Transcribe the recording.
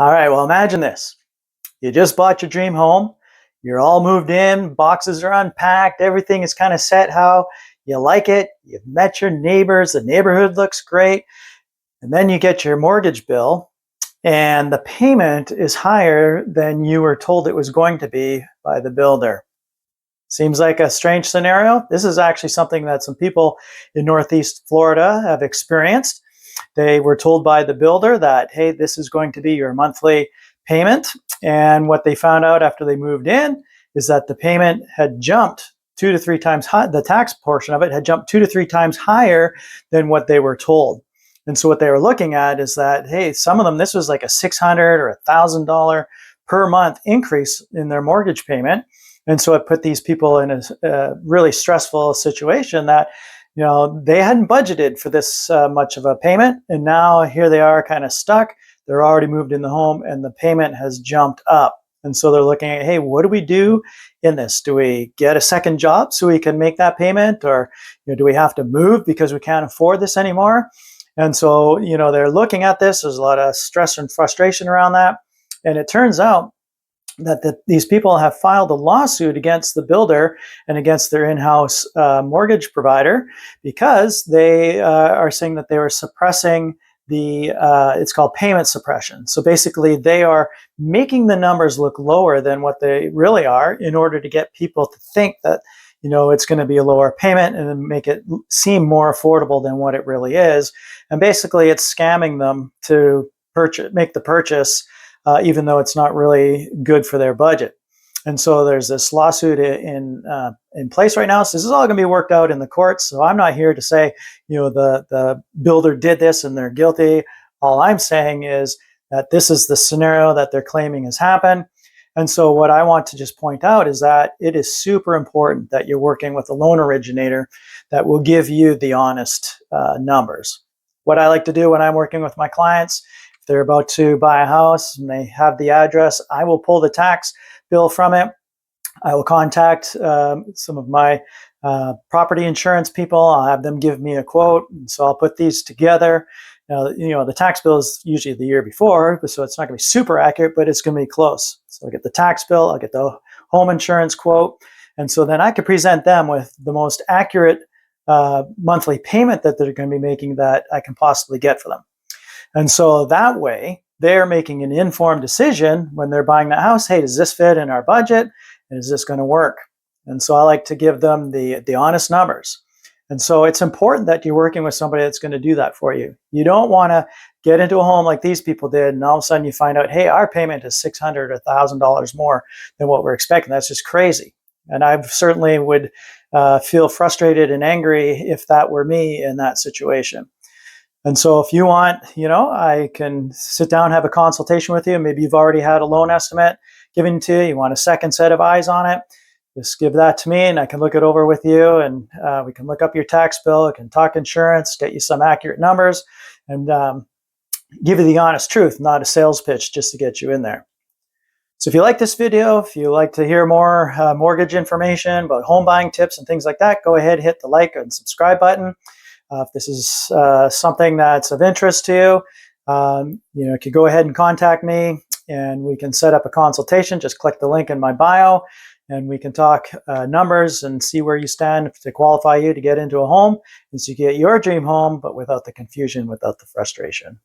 All right, well, imagine this. You just bought your dream home. You're all moved in, boxes are unpacked, everything is kind of set how you like it. You've met your neighbors, the neighborhood looks great. And then you get your mortgage bill, and the payment is higher than you were told it was going to be by the builder. Seems like a strange scenario. This is actually something that some people in Northeast Florida have experienced. They were told by the builder that, hey, this is going to be your monthly payment. And what they found out after they moved in is that the payment had jumped 2 to 3 times high. The tax portion of it had jumped 2 to 3 times higher than what they were told. And so what they were looking at is that, hey, some of them, this was like a $600 or $1,000 per month increase in their mortgage payment. And so it put these people in a really stressful situation that, they hadn't budgeted for this much of a payment. And now here they are kind of stuck. They're already moved in the home and the payment has jumped up. And so they're looking at, hey, what do we do in this? Do we get a second job so we can make that payment? Or do we have to move because we can't afford this anymore? And so, they're looking at this. There's a lot of stress and frustration around that. And it turns out that these people have filed a lawsuit against the builder and against their in-house mortgage provider because they are saying that they were suppressing it's called payment suppression. So basically they are making the numbers look lower than what they really are in order to get people to think that, it's going to be a lower payment and then make it seem more affordable than what it really is. And basically it's scamming them to make the purchase even though it's not really good for their budget. And so there's this lawsuit in place right now. So this is all going to be worked out in the courts. So I'm not here to say, the builder did this and they're guilty. All I'm saying is that this is the scenario that they're claiming has happened. And so what I want to just point out is that it is super important that you're working with a loan originator that will give you the honest numbers. What I like to do when I'm working with my clients, they're about to buy a house and they have the address, I will pull the tax bill from it. I will contact some of my property insurance people. I'll have them give me a quote. And so I'll put these together. Now, the tax bill is usually the year before, so it's not going to be super accurate, but it's going to be close. So I'll get the tax bill, I'll get the home insurance quote. And so then I can present them with the most accurate monthly payment that they're going to be making that I can possibly get for them. And so that way, they're making an informed decision when they're buying the house. Hey, does this fit in our budget? And is this going to work? And so I like to give them the honest numbers. And so it's important that you're working with somebody that's going to do that for you. You don't want to get into a home like these people did, and all of a sudden you find out, hey, our payment is $600 or $1,000 more than what we're expecting. That's just crazy. And I certainly would feel frustrated and angry if that were me in that situation. And so if you want, I can sit down, have a consultation with you. Maybe you've already had a loan estimate given to you. You want a second set of eyes on it. Just give that to me and I can look it over with you, and we can look up your tax bill. We can talk insurance, get you some accurate numbers, and give you the honest truth, not a sales pitch just to get you in there. So if you like this video, if you like to hear more mortgage information about home buying tips and things like that, go ahead, hit the like and subscribe button. If this is something that's of interest to you, you can go ahead and contact me and we can set up a consultation. Just click the link in my bio and we can talk numbers and see where you stand to qualify you to get into a home and so you get your dream home, but without the confusion, without the frustration.